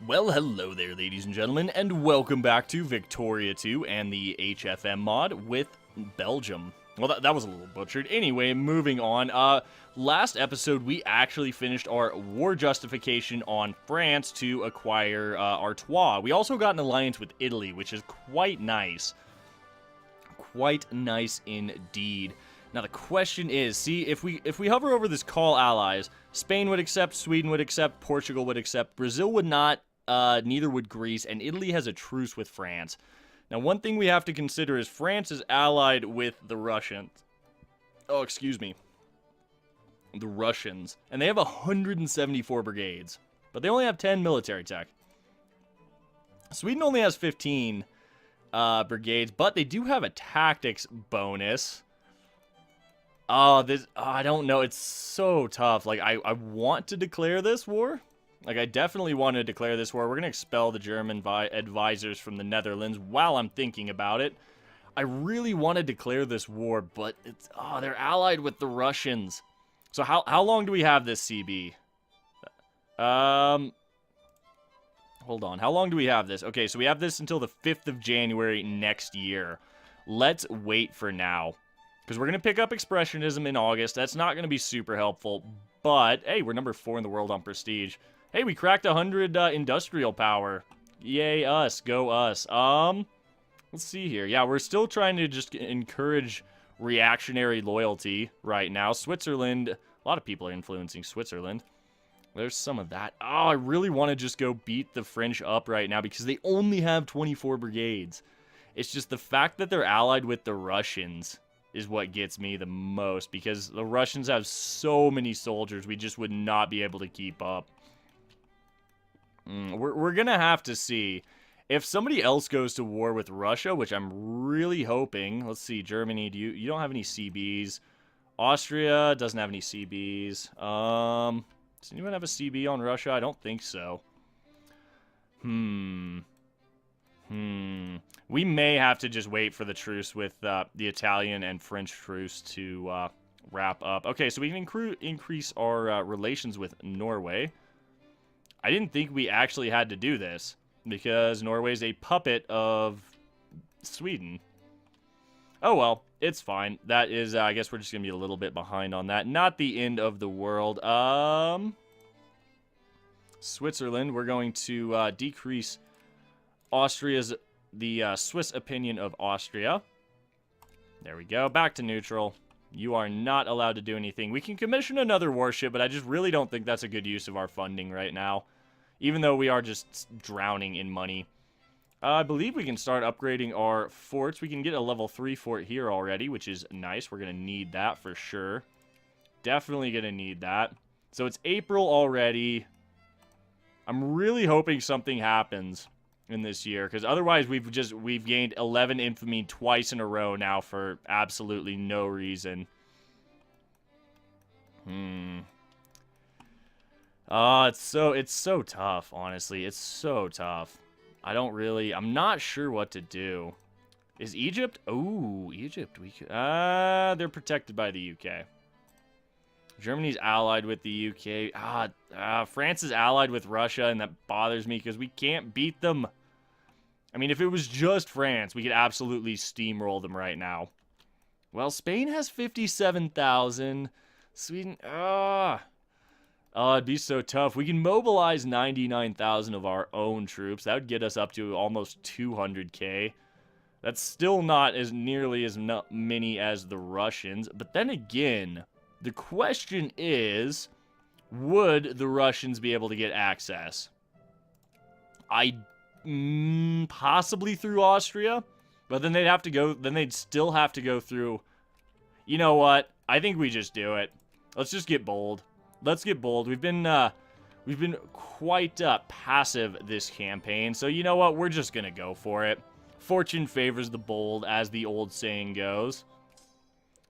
Well, hello there, ladies and gentlemen, and welcome back to Victoria 2 and the HFM mod with Belgium. Well, that was a little butchered. Anyway, moving on. Last episode, we actually finished our war justification on France to acquire Artois. We also got an alliance with Italy, which is quite nice. Quite nice indeed. Now the question is, see, if we hover over this call allies, Spain would accept, Sweden would accept, Portugal would accept, Brazil would not, neither would Greece, and Italy has a truce with France. Now one thing we have to consider is France is allied with the Russians. Oh, excuse me. The Russians. And they have 174 brigades, but they only have 10 military tech. Sweden only has 15 brigades, but they do have a tactics bonus. Oh, I don't know. It's so tough. Like, I want to declare this war. Like, I definitely want to declare this war. We're going to expel the German advisors from the Netherlands while I'm thinking about it. I really want to declare this war, but they're allied with the Russians. So how long do we have this CB? Hold on. How long do we have this? Okay, so we have this until the 5th of January next year. Let's wait for now. Because we're going to pick up Expressionism in August. That's not going to be super helpful. But, hey, we're number 4 in the world on Prestige. Hey, we cracked 100 industrial power. Yay, us. Go us. Let's see here. Yeah, we're still trying to just encourage reactionary loyalty right now. Switzerland, a lot of people are influencing Switzerland. There's some of that. Oh, I really want to just go beat the French up right now because they only have 24 brigades. It's just the fact that they're allied with the Russians is what gets me the most, because the Russians have so many soldiers, we just would not be able to keep up. We're gonna have to see. If somebody else goes to war with Russia, which I'm really hoping, let's see, Germany, you don't have any CBs. Austria doesn't have any CBs. Does anyone have a CB on Russia? I don't think so. We may have to just wait for the truce with the Italian and French truce to wrap up. Okay, so we can increase our relations with Norway. I didn't think we actually had to do this, because Norway's a puppet of Sweden. Oh well, it's fine. That is, I guess we're just going to be a little bit behind on that. Not the end of the world. Switzerland, we're going to decrease the Swiss opinion of Austria. There we go. Back to neutral. You are not allowed to do anything. We can commission another warship, but I just really don't think that's a good use of our funding right now. Even though we are just drowning in money. I believe we can start upgrading our forts. We can get a level 3 fort here already, which is nice. We're going to need that for sure. Definitely going to need that. So it's April already. I'm really hoping something happens in this year, because otherwise we've gained 11 infamy twice in a row now for absolutely no reason. It's so tough, honestly. It's so tough. I'm not sure what to do. Is Egypt? Oh, Egypt. They're protected by the UK. Germany's allied with the UK. France is allied with Russia, and that bothers me because we can't beat them. I mean, if it was just France, we could absolutely steamroll them right now. Well, Spain has 57,000. Sweden, it'd be so tough. We can mobilize 99,000 of our own troops. That would get us up to almost 200k. That's still not as nearly as many as the Russians. But then again, the question is, would the Russians be able to get access? Possibly through Austria, but then they'd still have to go through. You know what? I think we just do it. Let's just get bold. Let's get bold. We've been quite passive this campaign, so you know what? We're just gonna go for it. Fortune favors the bold, as the old saying goes.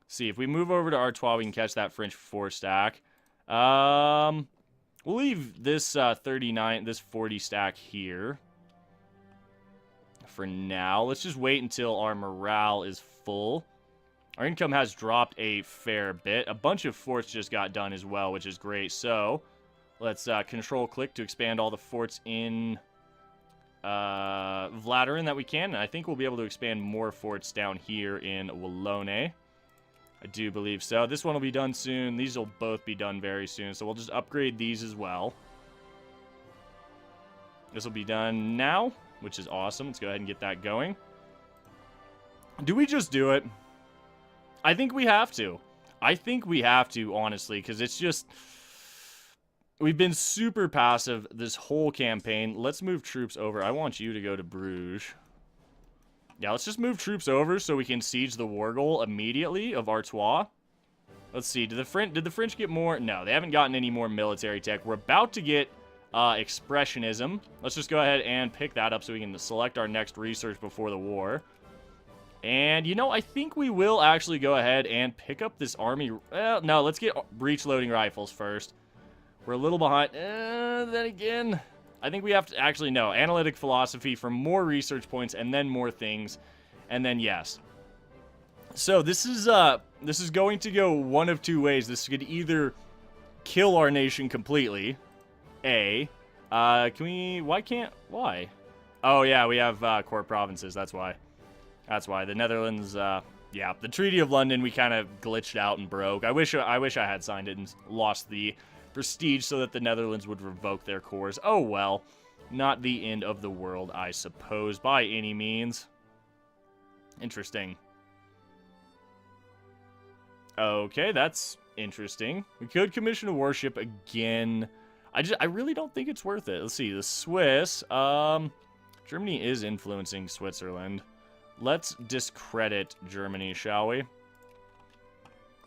See, if we move over to Artois, we can catch that French 4-stack. We'll leave this 40 stack here for now. Let's just wait until our morale is full. Our income has dropped a fair bit. A bunch of forts just got done as well, which is great. So, Let's control-click to expand all the forts in Vladirin that we can. And I think we'll be able to expand more forts down here in Wallone. I do believe so. This one will be done soon. These will both be done very soon. So we'll just upgrade these as well. This will be done now, which is awesome. Let's go ahead and get that going. Do we just do it? I think we have to. I think we have to, honestly, because it's just... We've been super passive this whole campaign. Let's move troops over. I want you to go to Bruges. Yeah, let's just move troops over so we can siege the war goal immediately of Artois. Let's see. Did the French get more? No, they haven't gotten any more military tech. We're about to get expressionism. Let's just go ahead and pick that up so we can select our next research before the war. And, you know, I think we will actually go ahead and pick up this army. Well, no, let's get breech-loading rifles first. We're a little behind. Then again, I think we have to actually, no, analytic philosophy for more research points and then more things. And then, yes. So this is going to go one of two ways. This could either kill our nation completely. Why? Oh, yeah, we have core provinces. That's why. That's why. The Netherlands, yeah, the Treaty of London, we kind of glitched out and broke. I wish I had signed it and lost the prestige so that the Netherlands would revoke their cores. Oh, well. Not the end of the world, I suppose, by any means. Interesting. Okay, that's interesting. We could commission a warship again. I really don't think it's worth it. Let's see, the Swiss. Germany is influencing Switzerland. Let's discredit Germany, shall we?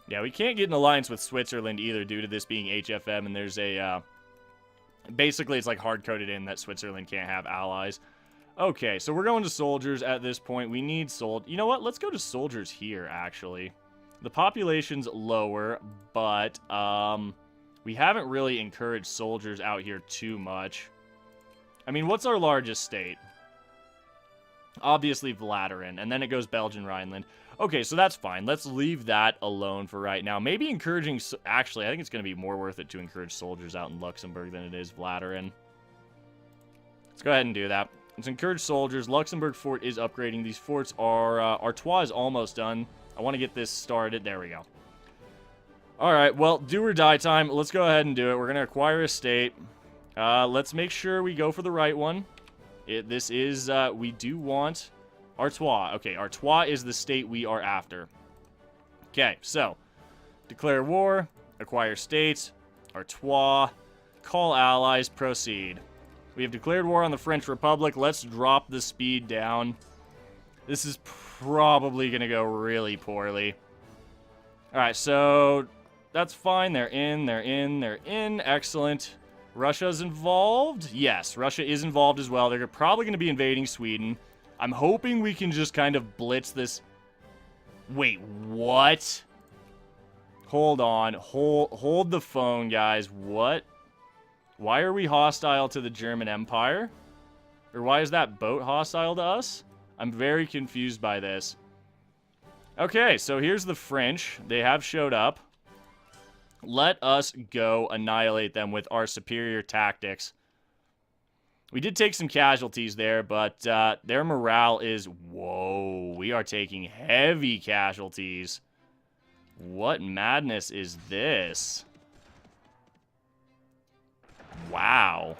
Yeah, we can't get an alliance with Switzerland either due to this being HFM, and there's a, basically it's like hard-coded in that Switzerland can't have allies. Okay, so we're going to soldiers at this point. We need You know what? Let's go to soldiers here, actually. The population's lower, but, we haven't really encouraged soldiers out here too much. I mean, what's our largest state? Obviously Vladirin, and then it goes Belgian Rhineland. Okay, so that's fine. Let's leave that alone for right now. Maybe encouraging... Actually, I think it's going to be more worth it to encourage soldiers out in Luxembourg than it is Vladirin. Let's go ahead and do that. Let's encourage soldiers. Luxembourg fort is upgrading. These forts are... Artois is almost done. I want to get this started. There we go. Alright, well, do or die time. Let's go ahead and do it. We're going to acquire a state. Let's make sure we go for the right one. This is, we do want Artois. Okay, Artois is the state we are after. Okay, so, declare war, acquire states, Artois, call allies, proceed. We have declared war on the French Republic. Let's drop the speed down. This is probably going to go really poorly. Alright, so that's fine. They're in. Excellent. Russia's involved? Yes, Russia is involved as well. They're probably going to be invading Sweden. I'm hoping we can just kind of blitz this. Wait, what? Hold on. Hold the phone, guys. What? Why are we hostile to the German Empire? Or why is that boat hostile to us? I'm very confused by this. Okay, so here's the French. They have showed up. Let us go annihilate them with our superior tactics. We did take some casualties there, but their morale is... Whoa, we are taking heavy casualties. What madness is this? Wow.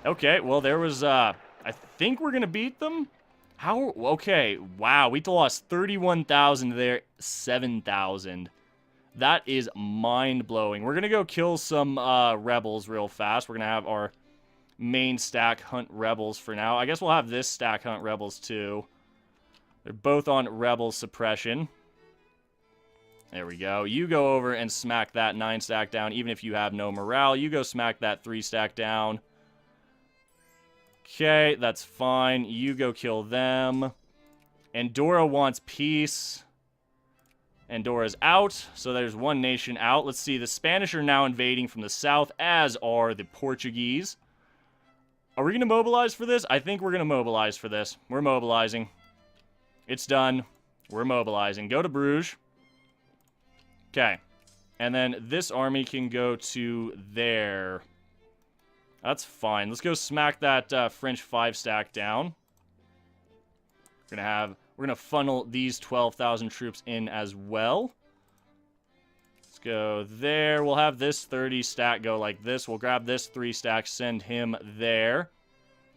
Okay, well, there was... I think we're going to beat them? How? Okay, wow, we lost 31,000 there, 7,000. That is mind-blowing. We're going to go kill some rebels real fast. We're going to have our main stack hunt rebels for now. I guess we'll have this stack hunt rebels too. They're both on rebel suppression. There we go. You go over and smack that 9 stack down, even if you have no morale. You go smack that 3 stack down. Okay, that's fine. You go kill them. Andorra wants peace. Andorra's out, so there's one nation out. Let's see, the Spanish are now invading from the south, as are the Portuguese. Are we going to mobilize for this? I think we're going to mobilize for this. We're mobilizing. It's done. We're mobilizing. Go to Bruges. Okay. And then this army can go to there. That's fine. Let's go smack that French 5 stack down. We're gonna funnel these 12,000 troops in as well. Let's go there. We'll have this 30 stack go like this. We'll grab this 3 stack, send him there.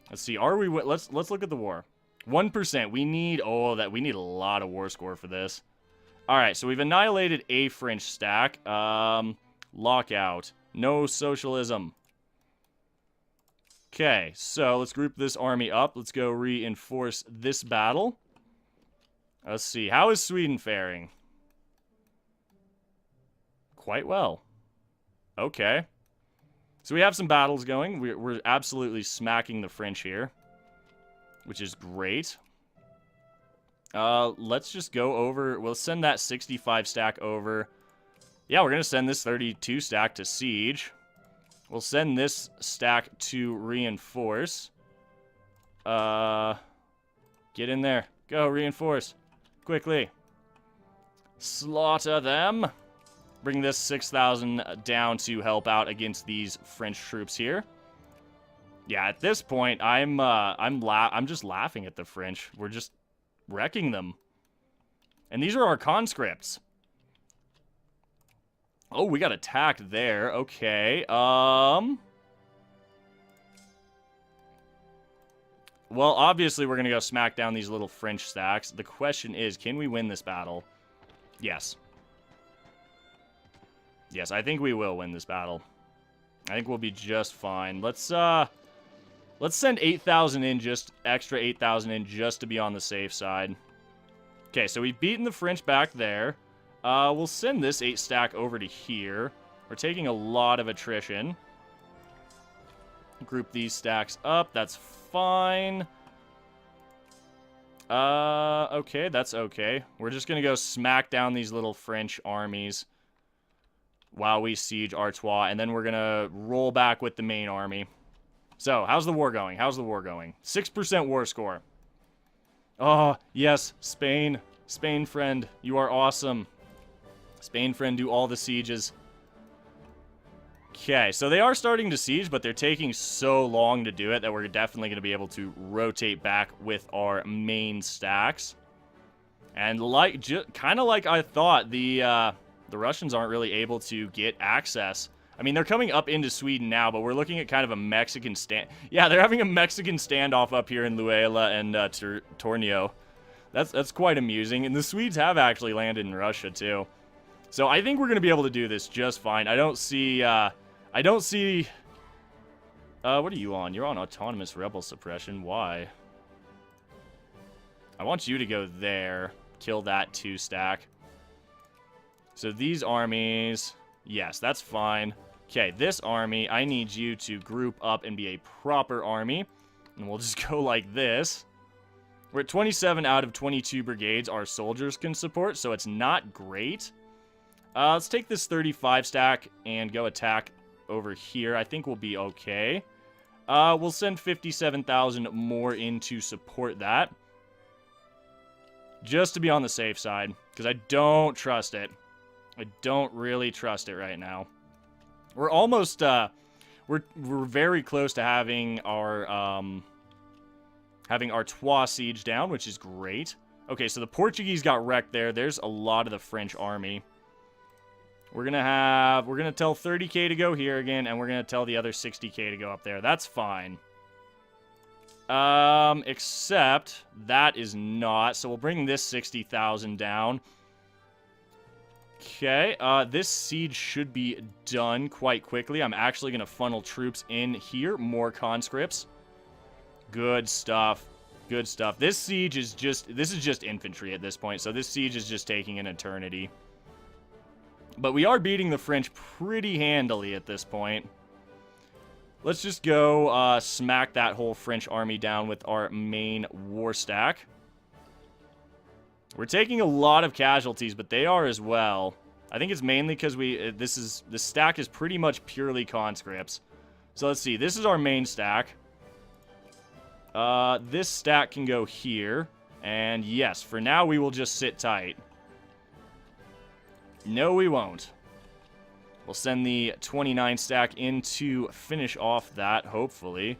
Let's see. Are we? Let's look at the war. 1%. We need we need a lot of war score for this. All right. So we've annihilated a French stack. Lockout. No socialism. Okay, so let's group this army up. Let's go reinforce this battle. Let's see. How is Sweden faring? Quite well. Okay. So we have some battles going. We're absolutely smacking the French here, which is great. Let's just go over. We'll send that 65 stack over. Yeah, we're going to send this 32 stack to siege. We'll send this stack to reinforce. Get in there. Go, reinforce. Quickly. Slaughter them. Bring this 6,000 down to help out against these French troops here. Yeah, at this point, I'm just laughing at the French. We're just wrecking them. And these are our conscripts. Oh, we got attacked there. Okay. Well, obviously, we're going to go smack down these little French stacks. The question is, can we win this battle? Yes. Yes, I think we will win this battle. I think we'll be just fine. Let's send 8,000 in, just extra 8,000 in, just to be on the safe side. Okay, so we've beaten the French back there. We'll send this 8 stack over to here. We're taking a lot of attrition. Group these stacks up. That's fine. Okay, that's okay. We're just gonna go smack down these little French armies while we siege Artois, and then we're gonna roll back with the main army. So, how's the war going? How's the war going? 6% war score. Oh, yes, Spain. Spain, friend, you are awesome. Spain, friend, do all the sieges. Okay, so they are starting to siege, but they're taking so long to do it that we're definitely going to be able to rotate back with our main stacks. And kind of like I thought, the Russians aren't really able to get access. I mean, they're coming up into Sweden now, but we're looking at kind of a Mexican Yeah, they're having a Mexican standoff up here in Luela and Tornio. That's quite amusing, and the Swedes have actually landed in Russia too. So I think we're going to be able to do this just fine. I don't see, what are you on? You're on autonomous rebel suppression. Why? I want you to go there. Kill that 2 stack. So these armies, yes, that's fine. Okay, this army, I need you to group up and be a proper army. And we'll just go like this. We're at 27 out of 22 brigades our soldiers can support, so it's not great. Let's take this 35 stack and go attack over here. I think we'll be okay. We'll send 57,000 more in to support that. Just to be on the safe side, because I don't trust it. I don't really trust it right now. We're almost, we're very close to having our Artois siege down, which is great. Okay, so the Portuguese got wrecked there. There's a lot of the French army. We're gonna tell 30k to go here again, and we're gonna tell the other 60k to go up there. That's fine. Except that is not. So we'll bring this 60,000 down. Okay, this siege should be done quite quickly. I'm actually gonna funnel troops in here, more conscripts. Good stuff. Good stuff. This siege is just infantry at this point, so this siege is just taking an eternity. But we are beating the French pretty handily at this point. Let's just go smack that whole French army down with our main war stack. We're taking a lot of casualties, but they are as well. I think it's mainly because this stack is pretty much purely conscripts. So let's see. This is our main stack. This stack can go here. And yes, for now we will just sit tight. No, we won't. We'll send the 29 stack in to finish off that, hopefully.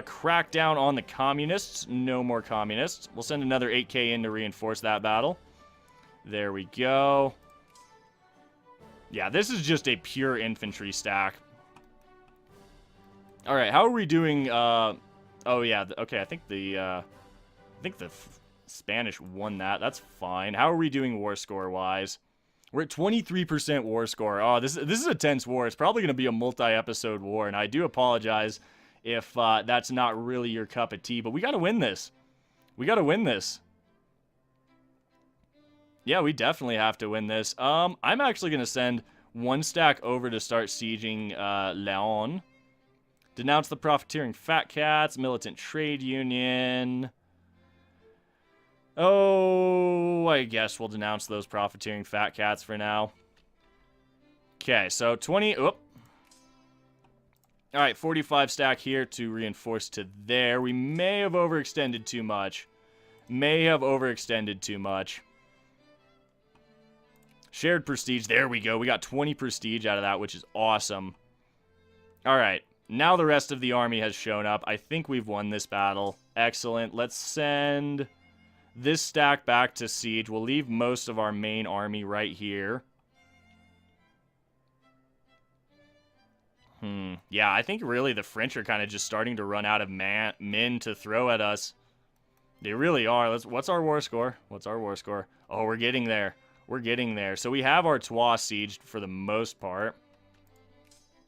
Crack down on the communists. No more communists. We'll send another 8k in to reinforce that battle. There we go. Yeah, this is just a pure infantry stack. Alright, how are we doing? Oh, yeah. Okay, I think the Spanish won that. That's fine. How are we doing war score-wise? We're at 23% war score. Oh, this is a tense war. It's probably going to be a multi-episode war, and I do apologize if that's not really your cup of tea, but we got to win this. We got to win this. Yeah, we definitely have to win this. I'm actually going to send one stack over to start sieging Leon. Denounce the profiteering fat cats, militant trade union. Oh, I guess we'll denounce those profiteering fat cats for now. Okay, so 20... Oop. Alright, 45 stack here to reinforce to there. We may have overextended too much. Shared prestige. There we go. We got 20 prestige out of that, which is awesome. Alright, now the rest of the army has shown up. I think we've won this battle. Excellent. Let's send... this stack back to siege. We'll leave most of our main army right here. Yeah, I think really the French are kind of just starting to run out of men to throw at us. They really are. What's our war score? Oh, we're getting there. So we have our Troyes sieged for the most part.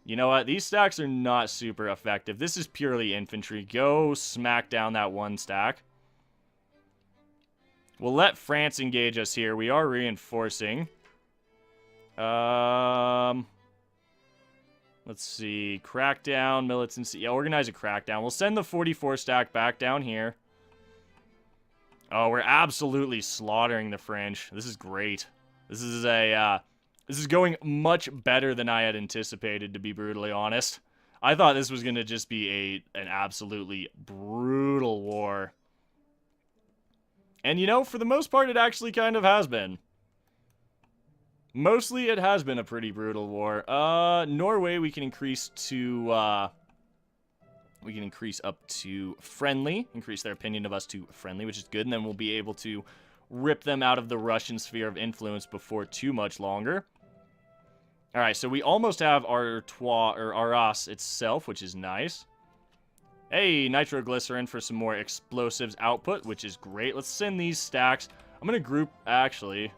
You know what? These stacks are not super effective. This is purely infantry. Go smack down that one stack. We'll let France engage us here. We are reinforcing. Let's see. Crackdown, militancy. Yeah, organize a crackdown. We'll send the 44 stack back down here. Oh, we're absolutely slaughtering the French. This is great. This is going much better than I had anticipated, to be brutally honest. I thought this was going to just be an absolutely brutal war. And, you know, for the most part, it actually kind of has been. Mostly, it has been a pretty brutal war. Norway, we can increase to, we can increase up to friendly. Increase their opinion of us to friendly, which is good. And then we'll be able to rip them out of the Russian sphere of influence before too much longer. Alright, so we almost have our Arras itself, which is nice. Hey, nitroglycerin for some more explosives output, which is great. Let's send these stacks. I'm going to group... Actually,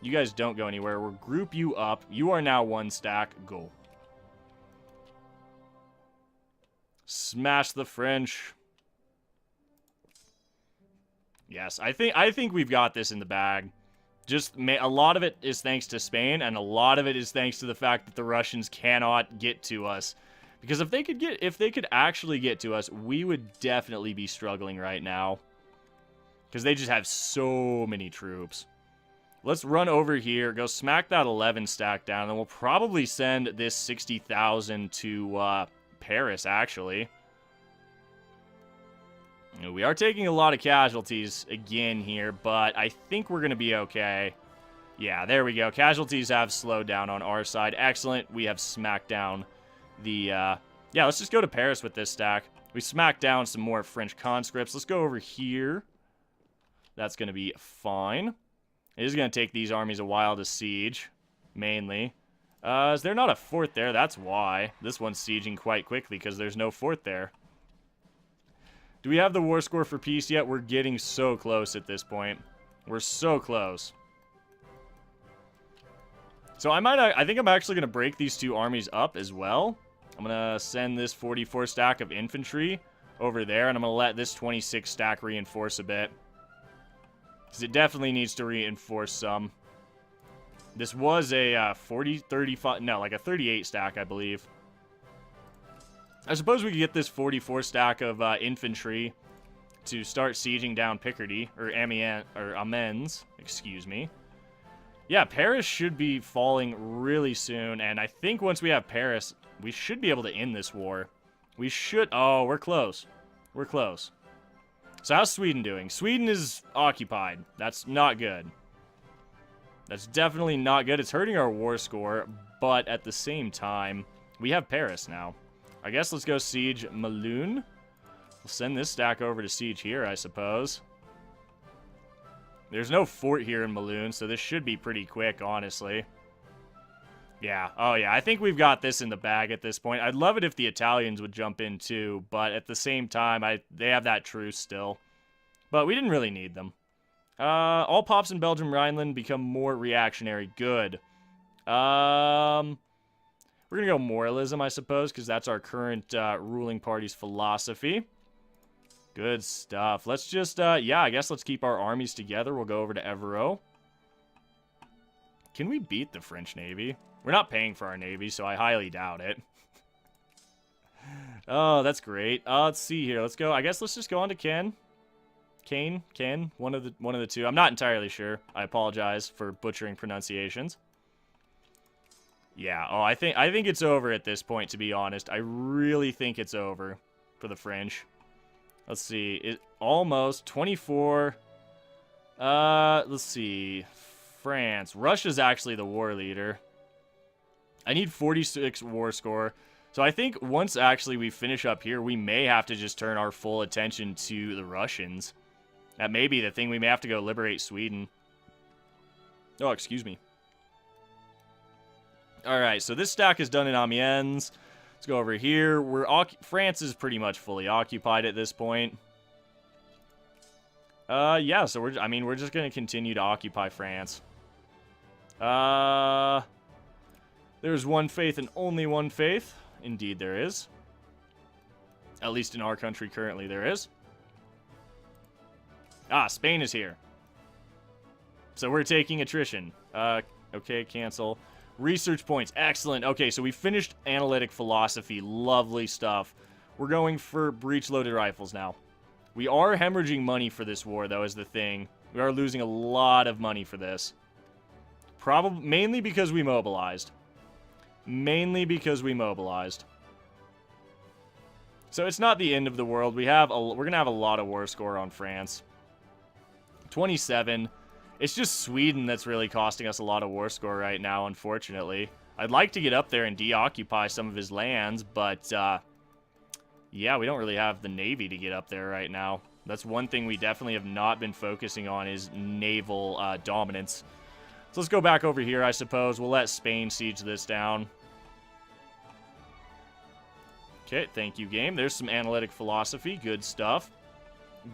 you guys don't go anywhere. We'll group you up. You are now one stack. Go. Smash the French. Yes, I think we've got this in the bag. Just a lot of it is thanks to Spain, and a lot of it is thanks to the fact that the Russians cannot get to us. Because if they could actually get to us, we would definitely be struggling right now. Because they just have so many troops. Let's run over here, go smack that 11 stack down, and we'll probably send this 60,000 to Paris, actually. We are taking a lot of casualties again here, but I think we're going to be okay. Yeah, there we go. Casualties have slowed down on our side. Excellent. We have smacked down the, yeah, let's just go to Paris with this stack. We smacked down some more French conscripts. Let's go over here. That's going to be fine. It is going to take these armies a while to siege, mainly. Is there not a fort there? That's why. This one's sieging quite quickly because there's no fort there. Do we have the war score for peace yet? We're getting so close at this point. We're so close. So I think I'm actually going to break these two armies up as well. I'm going to send this 44 stack of infantry over there, and I'm going to let this 26 stack reinforce a bit. Because it definitely needs to reinforce some. This was a 35, no, like a 38 stack, I believe. I suppose we could get this 44 stack of infantry to start sieging down Picardy, or Amiens, excuse me. Yeah, Paris should be falling really soon, and I think once we have Paris, we should be able to end this war. We should... Oh, we're close. We're close. So how's Sweden doing? Sweden is occupied. That's not good. That's definitely not good. It's hurting our war score, but at the same time, we have Paris now. I guess let's go siege Maloon. We'll send this stack over to siege here, I suppose. There's no fort here in Maloon, so this should be pretty quick, honestly. Yeah, oh yeah, I think we've got this in the bag at this point. I'd love it if the Italians would jump in too, but at the same time, they have that truce still. But we didn't really need them. All pops in Belgium, Rhineland become more reactionary. Good. We're gonna go moralism, I suppose, because that's our current ruling party's philosophy. Good stuff. Let's just, yeah, I guess let's keep our armies together. We'll go over to Evero. Can we beat the French Navy? We're not paying for our Navy, so I highly doubt it. Oh, that's great. Let's see here. Let's go. I guess let's just go on to Ken. Ken, one of the two. I'm not entirely sure. I apologize for butchering pronunciations. Yeah. Oh, I think it's over at this point, to be honest. I really think it's over for the French. Let's see. It almost 24. Let's see. France. Russia's actually the war leader. I need 46 war score. So I think once actually we finish up here, we may have to just turn our full attention to the Russians. That may be the thing. We may have to go liberate Sweden. Oh, excuse me. Alright, so this stack is done in Amiens. Let's go over here. France is pretty much fully occupied at this point. Yeah, so we're just going to continue to occupy France. There's one faith and only one faith. Indeed there is. At least in our country currently there is. Ah, Spain is here. So we're taking attrition. Okay, cancel. Research points. Excellent. Okay, so we finished analytic philosophy. Lovely stuff. We're going for breech-loaded rifles now. We are hemorrhaging money for this war, though, is the thing. We are losing a lot of money for this. Probably mainly because we mobilized. Mainly because we mobilized. So it's not the end of the world. We're going to have a lot of war score on France. 27. It's just Sweden that's really costing us a lot of war score right now, unfortunately. I'd like to get up there and deoccupy some of his lands, but yeah, we don't really have the Navy to get up there right now. That's one thing we definitely have not been focusing on is naval dominance. So let's go back over here, I suppose. We'll let Spain siege this down. Okay, thank you, game. There's some analytic philosophy. Good stuff.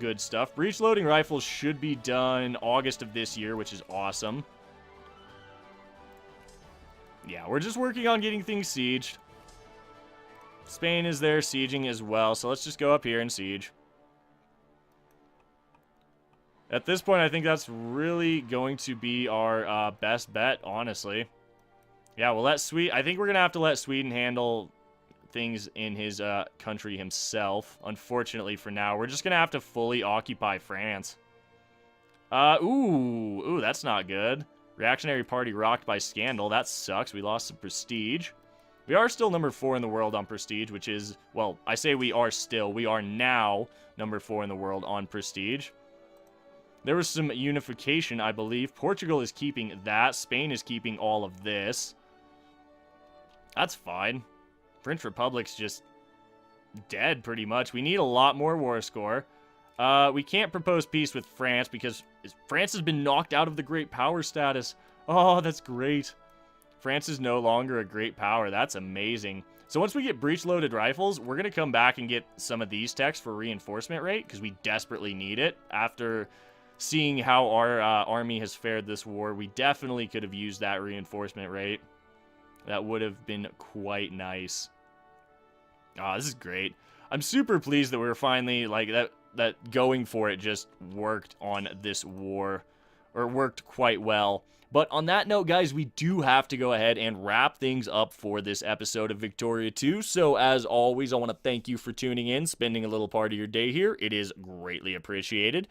Good stuff. Breech-loading rifles should be done in August of this year, which is awesome. Yeah, we're just working on getting things sieged. Spain is there sieging as well, so let's just go up here and siege. At this point, I think that's really going to be our best bet, honestly. Yeah, we'll let I think we're going to have to let Sweden handle things in his country himself. Unfortunately for now, we're just going to have to fully occupy France. Ooh, that's not good. Reactionary party rocked by scandal. That sucks. We lost some prestige. We are still number 4 in the world on prestige, which is, well, I say we are still. We are now number 4 in the world on prestige. There was some unification, I believe. Portugal is keeping that. Spain is keeping all of this. That's fine. French Republic's just dead, pretty much. We need a lot more war score. We can't propose peace with France because France has been knocked out of the great power status. Oh, that's great. France is no longer a great power. That's amazing. So once we get breech-loaded rifles, we're going to come back and get some of these techs for reinforcement rate because we desperately need it. After seeing how our army has fared this war, we definitely could have used that reinforcement rate. That would have been quite nice. Oh, this is great. I'm super pleased that we're finally, like, that going for it just worked on this war, or worked quite well. But on that note, guys, we do have to go ahead and wrap things up for this episode of Victoria 2. So, as always, I want to thank you for tuning in, spending a little part of your day here. It is greatly appreciated.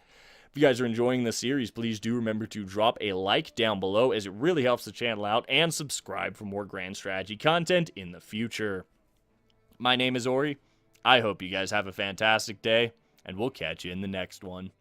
If you guys are enjoying the series, please do remember to drop a like down below, as it really helps the channel out, and subscribe for more grand strategy content in the future. My name is Ori. I hope you guys have a fantastic day, and we'll catch you in the next one.